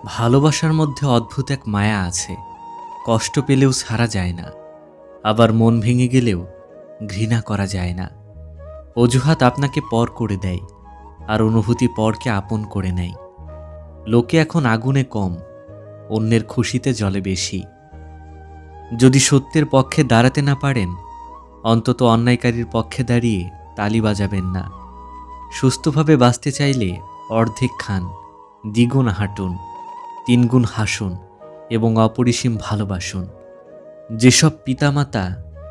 ভালোবাসার মধ্যে অদ্ভুত এক মায়া আছে। কষ্ট পেলেও ছাড়া যায় না, আবার মন ভেঙে গেলেও ঘৃণা করা যায় না। অজুহাত আপনাকে পর করে দেয়, আর অনুভূতি পরকে আপন করে নেয়। লোকে এখন আগুনে কম, অন্যের খুশিতে জ্বলে বেশি। যদি সত্যের পক্ষে দাঁড়াতে না পারেন, অন্তত অন্যায়কারীর পক্ষে দাঁড়িয়ে তালি বাজাবেন না। সুস্থভাবে বাঁচতে চাইলে অর্ধেক খান, দ্বিগুণ হাঁটুন, তিনগুণ হাসুন এবং অপরিসীম ভালোবাসুন। যেসব পিতামাতা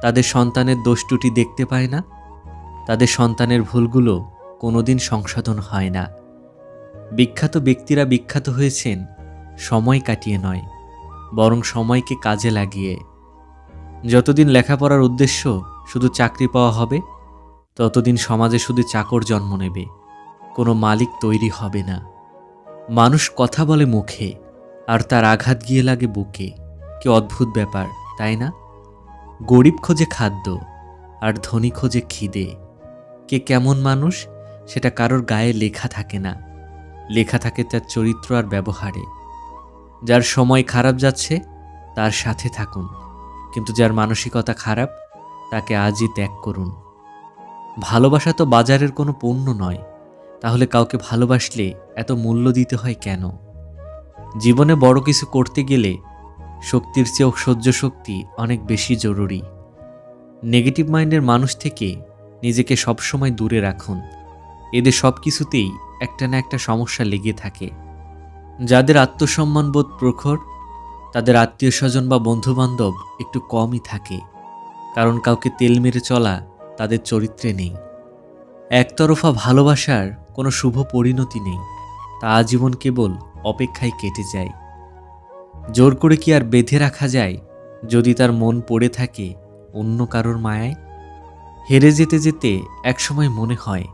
তাদের সন্তানের দোষ ত্রুটি দেখতে পায় না, তাদের সন্তানের ভুলগুলো কোনোদিন সংশোধন হয় না। বিখ্যাত ব্যক্তিরা বিখ্যাত হয়েছেন সময় কাটিয়ে নয়, বরং সময়কে কাজে লাগিয়ে। যতদিন লেখাপড়ার উদ্দেশ্য শুধু চাকরি পাওয়া হবে, ততদিন সমাজে শুধু চাকর জন্ম নেবে, কোনো মালিক তৈরি হবে না। মানুষ কথা বলে মুখে, আর তার আঘাত গিয়ে লাগে বুকে। কি অদ্ভুত ব্যাপার, তাই না? গরিব খোঁজে খাদ্য, আর ধনী খোঁজে খিদে। কে কেমন মানুষ সেটা কারোর গায়ে লেখা থাকে না, লেখা থাকে তার চরিত্র আর ব্যবহারে। যার সময় খারাপ যাচ্ছে তার সাথে থাকুন, কিন্তু যার মানসিকতা খারাপ তাকে আজই ত্যাগ করুন। ভালোবাসা তো বাজারের কোনো পণ্য নয়, তাহলে কাউকে ভালোবাসলে এত মূল্য দিতে হয় কেন? জীবনে বড় কিছু করতে গেলে শক্তির চেয়েও সহ্য শক্তি অনেক বেশি জরুরি। নেগেটিভ মাইন্ডের মানুষ থেকে নিজেকে সবসময় দূরে রাখুন। এদের সব কিছুতেই একটা না একটা সমস্যা লেগে থাকে। যাদের আত্মসম্মানবোধ প্রখর, তাদের আত্মীয় স্বজন বা বন্ধুবান্ধব একটু কমই থাকে, কারণ কাউকে তেল মেরে চলা তাদের চরিত্রে নেই। একতরফা ভালোবাসার কোনো শুভ পরিণতি নেই, তা আজীবন কেবল অপেক্ষায় কেটে যায়। জোর করে কি আর বেঁধে রাখা যায়, যদি তার মন পড়ে থাকে অন্য কারোর মায়ায়? হেরে যেতে যেতে একসময় মনে হয়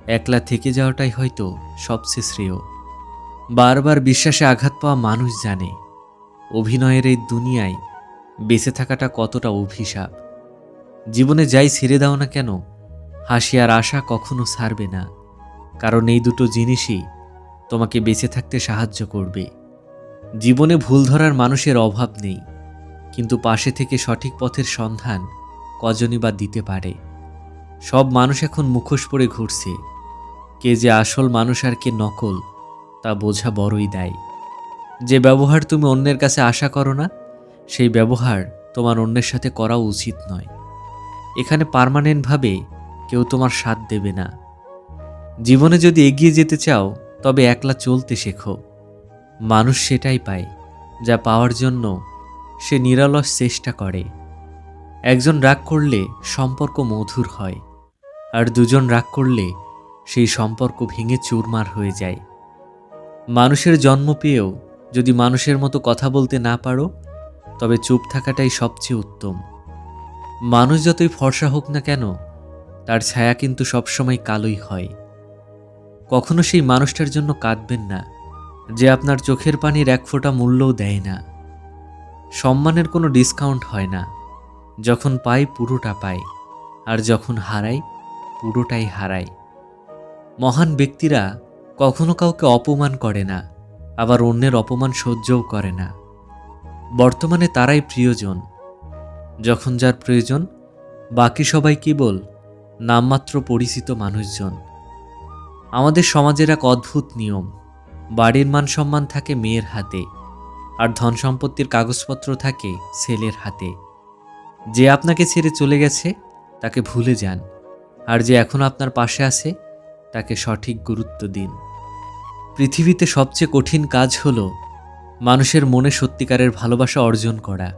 একলা থেকে যাওয়াটাই হয়তো সবচেয়ে শ্রেয়। বারবার বিশ্বাসে আঘাত পাওয়া মানুষ জানে অভিনয়ের এই দুনিয়ায় বেঁচে থাকাটা কতটা অভিশাপ। জীবনে যাই ছেড়ে দাও না কেন, হাসি আর আশা কখনো ছাড়বে না, কারণ এই দুটো জিনিসই তোমাকে বেঁচে থাকতে সাহায্য করবে। জীবনে ভুল ধরার মানুষের অভাব নেই, কিন্তু পাশে থেকে সঠিক পথের সন্ধান কজনই বা দিতে পারে। সব মানুষ এখন মুখোশ পরে ঘুরছে, কে যে আসল মানুষ আর কে নকল তা বোঝা বড়ই দায়। যে ব্যবহার তুমি অন্যের কাছে আশা করো না, সেই ব্যবহার তোমার অন্যের সাথে করা উচিত নয়। এখানে পার্মানেন্টভাবে কেউ তোমার সাথ দেবে না। জীবনে যদি এগিয়ে যেতে চাও, তবে একলা চলতে শেখো। মানুষ সেটাই পায় যা পাওয়ার জন্য সে নিরলস চেষ্টা করে। একজন রাগ করলে সম্পর্ক মধুর হয়, আর দুজন রাগ করলে সেই সম্পর্ক ভেঙে চুরমার হয়ে যায়। মানুষের জন্ম পেয়েও যদি মানুষের মতো কথা বলতে না পারো, তবে চুপ থাকাটাই সবচেয়ে উত্তম। মানুষ যতই ফর্সা হোক না কেন, তার ছায়া কিন্তু সবসময় কালোই হয়। কখনো সেই মানুষটার জন্য কাঁদবেন না, যে আপনার চোখের পানির এক ফোঁটা মূল্যও দেয় না। সম্মানের কোনো ডিসকাউন্ট হয় না, যখন পাই পুরোটা পাই, আর যখন হারাই পুরোটাই হারাই। মহান ব্যক্তিরা কখনো কাউকে অপমান করে না, আবার অন্যের অপমান সহ্যও করে না। বর্তমানে তারাই প্রিয়জন, যখন যার প্রয়োজন বাকি সবাই কেবল নামমাত্র পরিচিত মানুষজন। আমাদের সমাজের এক অদ্ভুত নিয়ম, বাড়ির মান সম্মান থাকে মেয়ের হাতে, আর ধন সম্পত্তির কাগজপত্র থাকে ছেলের হাতে। যে আপনাকে ছেড়ে চলে গেছে তাকে ভুলে যান, আর যে এখন আপনার পাশে আছে তাকে সঠিক গুরুত্ব দিন। পৃথিবীতে সবচেয়ে কঠিন কাজ হলো মানুষের মনে সত্যিকারের ভালোবাসা অর্জন করা।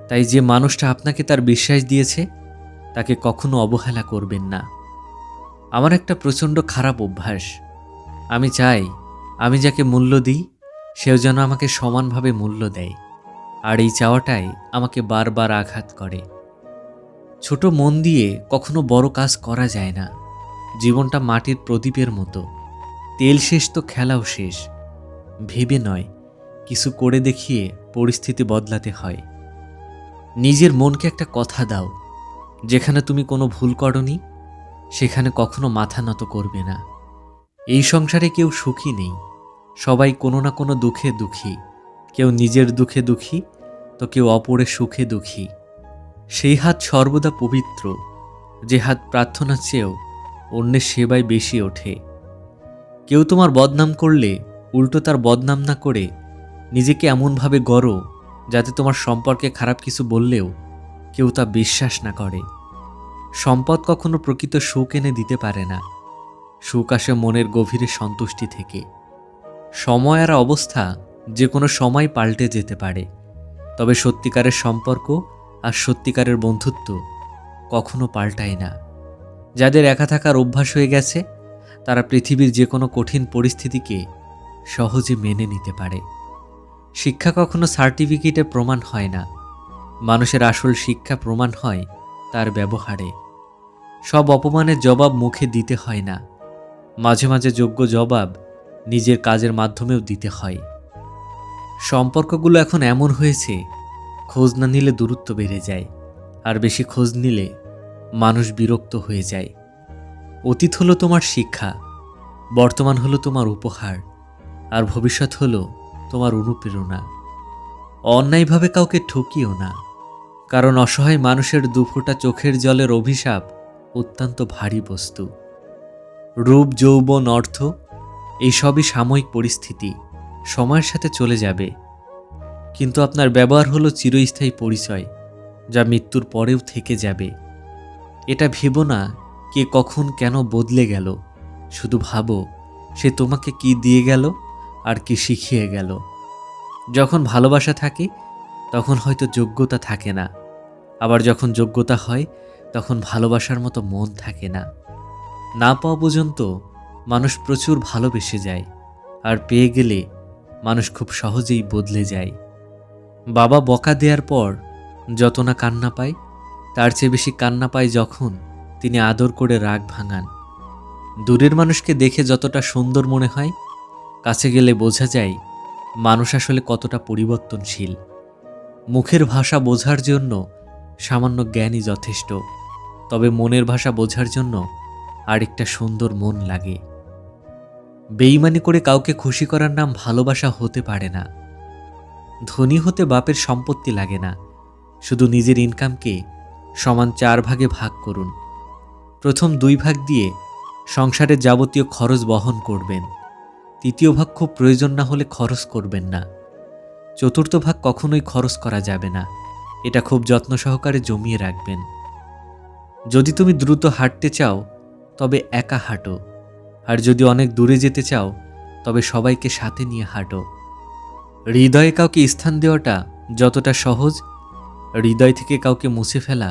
তাই যে মানুষটা আপনাকে তার বিশ্বাস দিয়েছে, তাকে কখনো অবহেলা করবেন না। আমার একটা প্রচণ্ড খারাপ অভ্যাস, আমি চাই আমি যাকে মূল্য দিই সেও যেন আমাকে সমানভাবে মূল্য দেয়, আর এই চাওয়াটাই আমাকে বারবার আঘাত করে। ছোট মন দিয়ে কখনো বড় কাজ করা যায় না। জীবনটা মাটির প্রদীপের মতো, তেল শেষ তো খেলাও শেষ। ভেবে নয়, কিছু করে দেখিয়ে পরিস্থিতি বদলাতে হয়। নিজের মনকে একটা কথা দাও, যেখানে তুমি কোনো ভুল করনি সেখানে কখনো মাথা নত করবে না। এই সংসারে কেউ সুখী নেই, সবাই কোনো না কোনো দুঃখে দুঃখী, কেউ নিজের দুঃখে দুঃখী, তো কেউ অপরের সুখে দুঃখী। সেই হাত সর্বদা পবিত্র, যে হাত প্রার্থনার চেয়েও অন্যের সেবায় বেশি ওঠে। কেউ তোমার বদনাম করলে উল্টো তার বদনাম না করে নিজেকে এমনভাবে গড়ো যাতে তোমার সম্পর্কে খারাপ কিছু বললেও কেউ তা বিশ্বাস না করে। সম্পদ কখনো প্রকৃত সুখ এনে দিতে পারে না, সুখ আসে মনের গভীরে সন্তুষ্টি থেকে। সময় আর অবস্থা যে কোনো সময় পাল্টে যেতে পারে, তবে সত্যিকারের সম্পর্ক আর সত্যিকারের বন্ধুত্ব কখনো পাল্টায় না। যাদের একা থাকার অভ্যাস হয়ে গেছে তারা পৃথিবীর যে কোনো কঠিন পরিস্থিতিকে সহজে মেনে নিতে পারে। শিক্ষা কখনো সার্টিফিকেটে প্রমাণ হয় না, মানুষের আসল শিক্ষা প্রমাণ হয় তার ব্যবহারে। সব অপমানের জবাব মুখে দিতে হয় না, মাঝে মাঝে যোগ্য জবাব নিজের কাজের মাধ্যমেও দিতে হয়। সম্পর্কগুলো এখন এমন হয়েছে, খোঁজ না নিলে দূরত্ব বেড়ে যায়, আর বেশি খোঁজ নিলে মানুষ বিরক্ত হয়ে যায়। অতীত হলো তোমার শিক্ষা, বর্তমান হলো তোমার উপহার, আর ভবিষ্যৎ হলো তোমার অনুপ্রেরণা। অন্যায়ভাবে কাউকে ঠকিও না, কারণ অসহায় মানুষের দুফোঁটা চোখের জলের অভিশাপ অত্যন্ত ভারী বস্তু। রূপ, যৌবন, অর্থ এইসবই সাময়িক পরিস্থিতি, সময়ের সাথে চলে যাবে, কিন্তু আপনার ব্যবহার হলো চিরস্থায়ী পরিচয়, যা মৃত্যুর পরেও থেকে যাবে। এটা ভেবো না কে কখন কেন বদলে গেল, শুধু ভাবো সে তোমাকে কি দিয়ে গেল আর কি শিখিয়ে গেল। যখন ভালোবাসা থাকে তখন হয়তো যোগ্যতা থাকে না, আবার যখন যোগ্যতা হয় তখন ভালোবাসার মতো মন থাকে না। না পাওয়া পর্যন্ত মানুষ প্রচুর ভালোবেসে যায়, আর পেয়ে গেলে মানুষ খুব সহজেই বদলে যায়। বাবা বকা দেওয়ার পর যত না কান্না পায়, তার চেয়ে বেশি কান্না পায় যখন তিনি আদর করে রাগ ভাঙান। দূরের মানুষকে দেখে যতটা সুন্দর মনে হয়, কাছে গেলে বোঝা যায় মানুষ আসলে কতটা পরিবর্তনশীল। মুখের ভাষা বোঝার জন্য সামান্য জ্ঞানই যথেষ্ট, তবে মনের ভাষা বোঝার জন্য আরেকটা সুন্দর মন লাগে। বেইমানি করে কাউকে খুশি করার নাম ভালোবাসা হতে পারে না। ধনী হতে বাপের সম্পত্তি লাগে না, শুধু নিজের ইনকামকে সমান 4 ভাগে ভাগ করুন। প্রথম 2 ভাগ দিয়ে সংসারের যাবতীয় খরচ বহন করবেন, তৃতীয় ভাগ খুব প্রয়োজন না হলে খরচ করবেন না, চতুর্থ ভাগ কখনোই খরচ করা যাবে না, এটা খুব যত্ন সহকারে জমিয়ে রাখবেন। যদি তুমি দ্রুত হাঁটতে চাও তবে একা হাঁটো, আর যদি অনেক দূরে যেতে চাও তবে সবাইকে সাথে নিয়ে হাঁটো। হৃদয়ে কাউকে স্থান দেওয়াটা যতটা সহজ, হৃদয় থেকে কাউকে মুছে ফেলা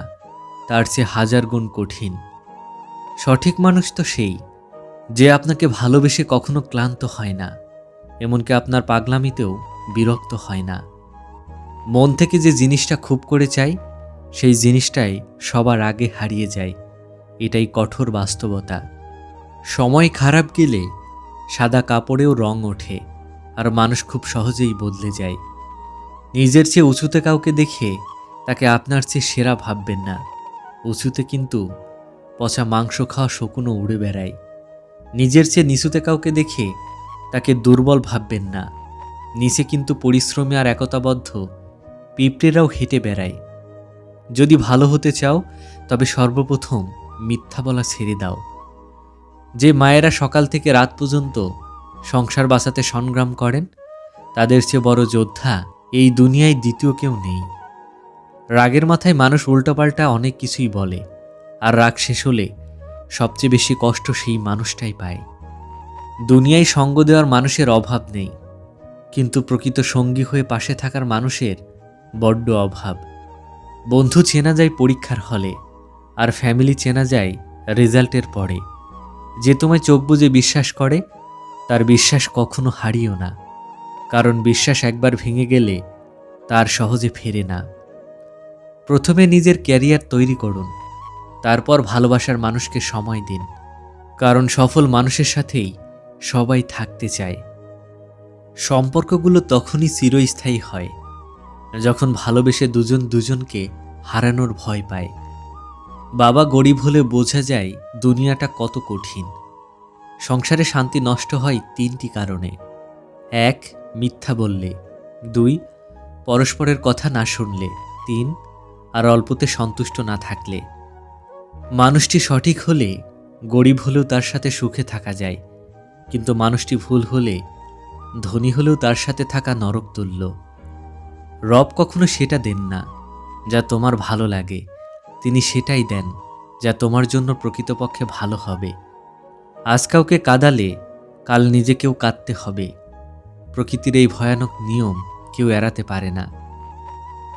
তার চেয়ে 1000 গুণ কঠিন। সঠিক মানুষ তো সেই যে আপনাকে ভালোবেসে কখনো ক্লান্ত হয় না, এমনকি আপনার পাগলামিতেও বিরক্ত হয় না। মন থেকে যে জিনিসটা খুব করে চাই, সেই জিনিসটাই সবার আগে হারিয়ে যায়, এটাই কঠোর বাস্তবতা। সময় খারাপ গেলে সাদা কাপড়েও রং ওঠে, আর মানুষ খুব সহজেই বদলে যায়। নিজের চেয়ে উঁচুতে কাউকে দেখে তাকে আপনার চেয়ে সেরা ভাববেন না, উঁচুতে কিন্তু পচা মাংস খাওয়া শকুনও উড়ে বেড়ায়। নিজের চেয়ে নিচুতে কাউকে দেখে তাকে দুর্বল ভাববেন না, নিচে কিন্তু পরিশ্রমী আর একতাবদ্ধ পিঁপড়েরাও হেঁটে বেড়ায়। যদি ভালো হতে চাও তবে সর্বপ্রথম মিথ্যা বলা ছেড়ে দাও। যে মায়েরা সকাল থেকে রাত পর্যন্ত সংসার বাঁচাতে সংগ্রাম করেন, তাদের চেয়ে বড় যোদ্ধা এই দুনিয়ায় দ্বিতীয় কেউ নেই। রাগের মাথায় মানুষ উল্টোপাল্টা অনেক কিছুই বলে, আর রাগ শেষ হলে সবচেয়ে বেশি কষ্ট সেই মানুষটাই পায়। দুনিয়ায় সঙ্গ দেওয়ার মানুষের অভাব নেই, কিন্তু প্রকৃত সঙ্গী হয়ে পাশে থাকার মানুষের বড্ড অভাব। বন্ধু চেনা যায় পরীক্ষার হলে, আর ফ্যামিলি চেনা যায় রেজাল্টের পরে। যে তোমায় চোখ বুজে বিশ্বাস করে তার বিশ্বাস কখনো হারিও না, কারণ বিশ্বাস একবার ভেঙে গেলে তার সহজে ফেরে না। প্রথমে নিজের ক্যারিয়ার তৈরি করুন, তারপর ভালোবাসার মানুষকে সময় দিন, কারণ সফল মানুষের সাথেই সবাই থাকতে চায়। সম্পর্কগুলো তখনই চিরস্থায়ী হয় যখন ভালোবেসে দুজন দুজনকে হারানোর ভয় পায়। বাবা গরিব হলে বোঝা যায় দুনিয়াটা কত কঠিন। সংসারে শান্তি নষ্ট হয় 3টি কারণে: 1. মিথ্যা বললে। 2. পরস্পরের কথা না শুনলে। 3. আর অল্পতে সন্তুষ্ট না থাকলে। মানুষটি সঠিক হলে গরিব হলেও তার সাথে সুখে থাকা যায়, কিন্তু মানুষটি ভুল হলে ধনী হলেও তার সাথে থাকা নরক তুল্য। রব কখনো সেটা দেন না যা তোমার ভালো লাগে, তিনি সেটাই দেন যা তোমার জন্য প্রকৃতপক্ষে ভালো হবে। আজ কাউকে কাঁদালে কাল নিজেকেও কাঁদতে হবে। প্রকৃতির এই ভয়ানক নিয়ম কেউ এড়াতে পারে না।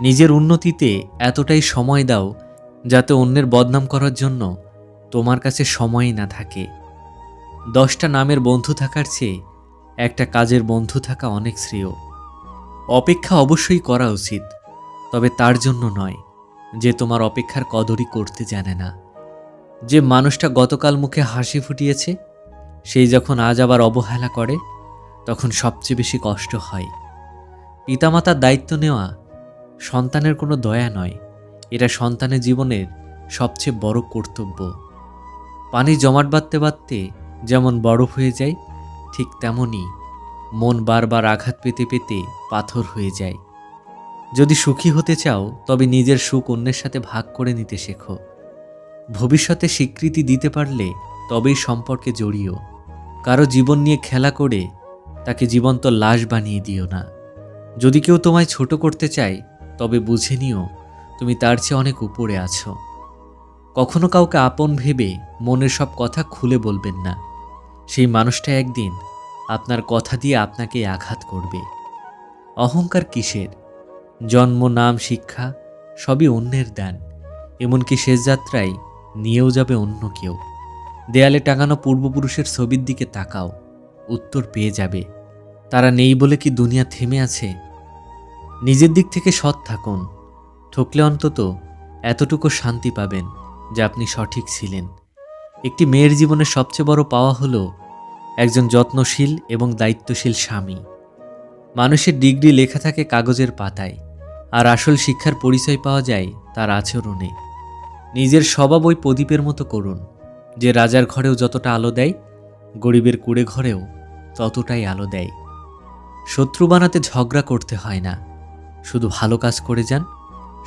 নিজের উন্নতিতে এতটাই সময় দাও যাতে অন্যের বদনাম করার জন্য তোমার কাছে সময়ই না থাকে। 10টা নামের বন্ধু থাকার চেয়ে একটা কাজের বন্ধু থাকা অনেক শ্রেয়। অপেক্ষা অবশ্যই করা উচিত, তবে তার জন্য নয় যে তোমার অপেক্ষার কদরই করতে জানে না। যে মানুষটা গতকাল মুখে হাসি ফুটিয়েছে সেই যখন আজ আবার অবহেলা করে, তখন সবচেয়ে বেশি কষ্ট হয়। পিতামাতার দায়িত্ব নেওয়া সন্তানের কোনো দয়া নয়, এটা সন্তানের জীবনের সবচেয়ে বড় কর্তব্য। পানি জমাট বাঁধতে বাঁধতে যেমন বরফ হয়ে যায়, ঠিক তেমনই মন বারবার আঘাত পেতে পেতে পাথর হয়ে যায়। যদি সুখী হতে চাও তবে নিজের সুখ অন্যের সাথে ভাগ করে নিতে শেখো। ভবিষ্যতে স্বীকৃতি দিতে পারলে তবেই সম্পর্কে জড়িও। কারো জীবন নিয়ে খেলা করে তাকে জীবন্ত লাশ বানিয়ে দিও না। যদি কেউ তোমায় ছোট করতে চায় তবে বুঝে নিও তুমি তার চেয়ে অনেক উপরে আছো। কখনো কাউকে আপন ভেবে মনের সব কথা খুলে বলবেন না, সেই মানুষটা একদিন আপনার কথা দিয়ে আপনাকে আঘাত করবে। অহংকার কিসের? জন্ম, নাম, শিক্ষা সবই অন্যের দান, এমনকি শেষ যাত্রায় নিয়েও যাবে অন্য কেউ। দেয়ালে টাঙানো পূর্বপুরুষের ছবির দিকে তাকাও, উত্তর পেয়ে যাবে। তারা নেই বলে কি দুনিয়া থেমে আছে? নিজের দিক থেকে সৎ থাকুন, ঠকলে অন্তত এতটুকু শান্তি পাবেন যে আপনি সঠিক ছিলেন। একটি মেয়ের জীবনের সবচেয়ে বড় পাওয়া হলো একজন যত্নশীল এবং দায়িত্বশীল স্বামী। মানুষের ডিগ্রি লেখা থাকে কাগজের পাতায়, আর আসল শিক্ষার পরিচয় পাওয়া যায় তার আচরণে। নিজের স্বভাব ওই প্রদীপের মতো করুন, যে রাজার ঘরেও যতটা আলো দেয়, গরিবের কুঁড়ে ঘরেও ততটাই আলো দেয়। শত্রু বানাতে ঝগড়া করতে হয় না, শুধু ভালো কাজ করে যান,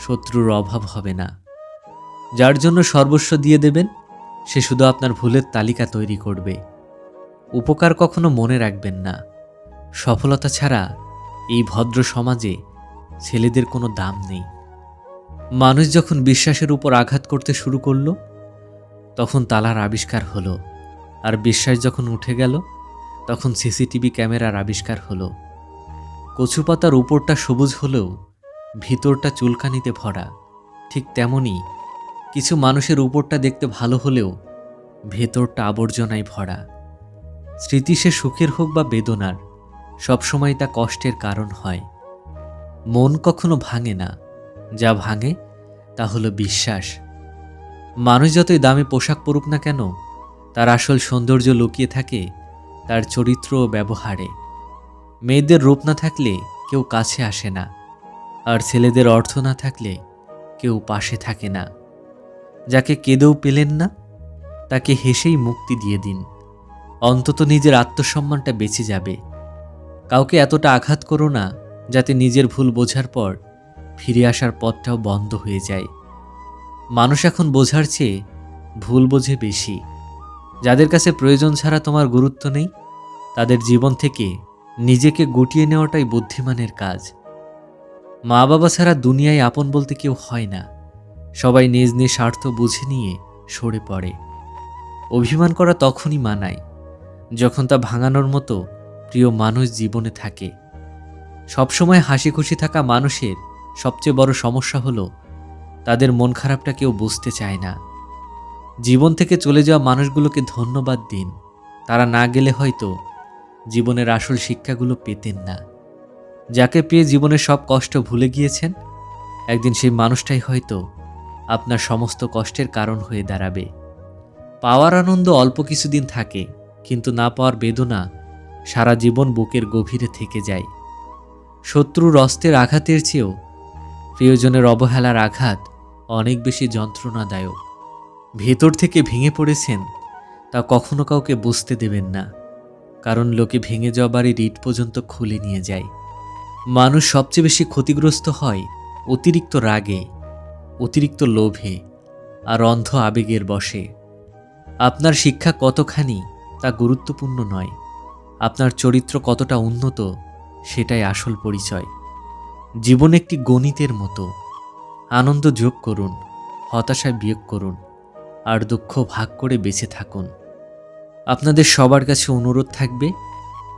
শত্রুর অভাব হবে না। যার জন্য সর্বস্ব দিয়ে দেবেন সে শুধু আপনার ভুলের তালিকা তৈরি করবে। উপকার কখনো মনে রাখবেন না। সফলতা ছাড়া এই ভদ্র সমাজে ছেলেদের কোনো দাম নেই। মানুষ যখন বিশ্বাসের উপর আঘাত করতে শুরু করলো তখন তালার আবিষ্কার হলো, আর বিশ্বাস যখন উঠে গেল তখন সিসিটিভি ক্যামেরার আবিষ্কার হলো। কচু পাতার উপরটা সবুজ হলেও ভিতরটা চুলকানিতে ভরা, ঠিক তেমনি কিছু মানুষের উপরটা দেখতে ভালো হলেও ভেতরটা আবর্জনায় ভরা। স্মৃতি সে সুখের হোক বা বেদনার, সবসময় তা কষ্টের কারণ হয়। মন কখনো ভাঙে না, যা ভাঙে তা হলো বিশ্বাস। মানুষ যতই দামি পোশাক পরুক না কেন, তার আসল সৌন্দর্য লুকিয়ে থাকে তার চরিত্র ও ব্যবহারে। মেয়েদের রূপ না থাকলে কেউ কাছে আসে না, আর ছেলেদের অর্থ না থাকলে কেউ পাশে থাকে না। যাকে কেঁদেও পেলেন না তাকে হেসেই মুক্তি দিয়ে দিন, অন্তত নিজের আত্মসম্মানটা বেঁচে যাবে। কাউকে এতটা আঘাত করো না যাতে নিজের ভুল বোঝার পর ফিরে আসার পথটাও বন্ধ হয়ে যায়। মানুষ এখন বোঝার চেয়ে ভুল বোঝে বেশি। যাদের কাছে প্রয়োজন ছাড়া তোমার গুরুত্ব নেই, তাদের জীবন থেকে নিজেকে গুটিয়ে নেওয়াটাই বুদ্ধিমানের কাজ। মা বাবা ছাড়া দুনিয়ায় আপন বলতে কেউ হয় না। সবাই নিজ নিজ স্বার্থ বুঝে নিয়ে সরে পড়ে। অভিমান করা তখনই মানায় যখন তা ভাঙানোর মতো প্রিয় মানুষ জীবনে থাকে। সবসময় হাসি খুশি থাকা মানুষের সবচেয়ে বড় সমস্যা হলো তাদের মন খারাপটা কেউ বুঝতে চায় না। জীবন থেকে চলে যাওয়া মানুষগুলোকে ধন্যবাদ দিন, তারা না গেলে হয়তো জীবনের আসল শিক্ষাগুলো পেতেন না। যাকে পেয়ে জীবনের সব কষ্ট ভুলে গিয়েছেন, একদিন সেই মানুষটাই হয়তো আপনার সমস্ত কষ্টের কারণ হয়ে দাঁড়াবে। পাওয়ার আনন্দ অল্প কিছুদিন থাকে, কিন্তু না পাওয়ার বেদনা সারা জীবন বুকের গভীরে থেকে যায়। শত্রুর অস্ত্রের আঘাতের চেয়েও প্রিয়জনের অবহেলার আঘাত অনেক বেশি যন্ত্রণাদায়ক। ভেতর থেকে ভেঙে পড়েছেন তা কখনো কাউকে বুঝতে দেবেন না। কারণ লোকে ভেঙে যাওয়া বাড়ির ইট পর্যন্ত খুলে নিয়ে যায়। মানুষ সবচেয়ে বেশি ক্ষতিগ্রস্ত হয় অতিরিক্ত রাগে, অতিরিক্ত লোভে আর অন্ধ আবেগের বশে। আপনার শিক্ষা কতখানি তা গুরুত্বপূর্ণ নয়, আপনার চরিত্র কতটা উন্নত সেটাই আসল পরিচয়। জীবন একটি গণিতের মতো, আনন্দ যোগ করুন, হতাশা বিয়োগ করুন, আর দুঃখ ভাগ করে বেঁচে থাকুন। আপনাদের সবার কাছে অনুরোধ থাকবে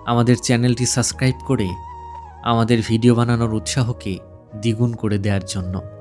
আমাদের চ্যানেলটি সাবস্ক্রাইব করে আমাদের ভিডিও বানানোর উৎসাহকে দ্বিগুণ করে দেওয়ার জন্য।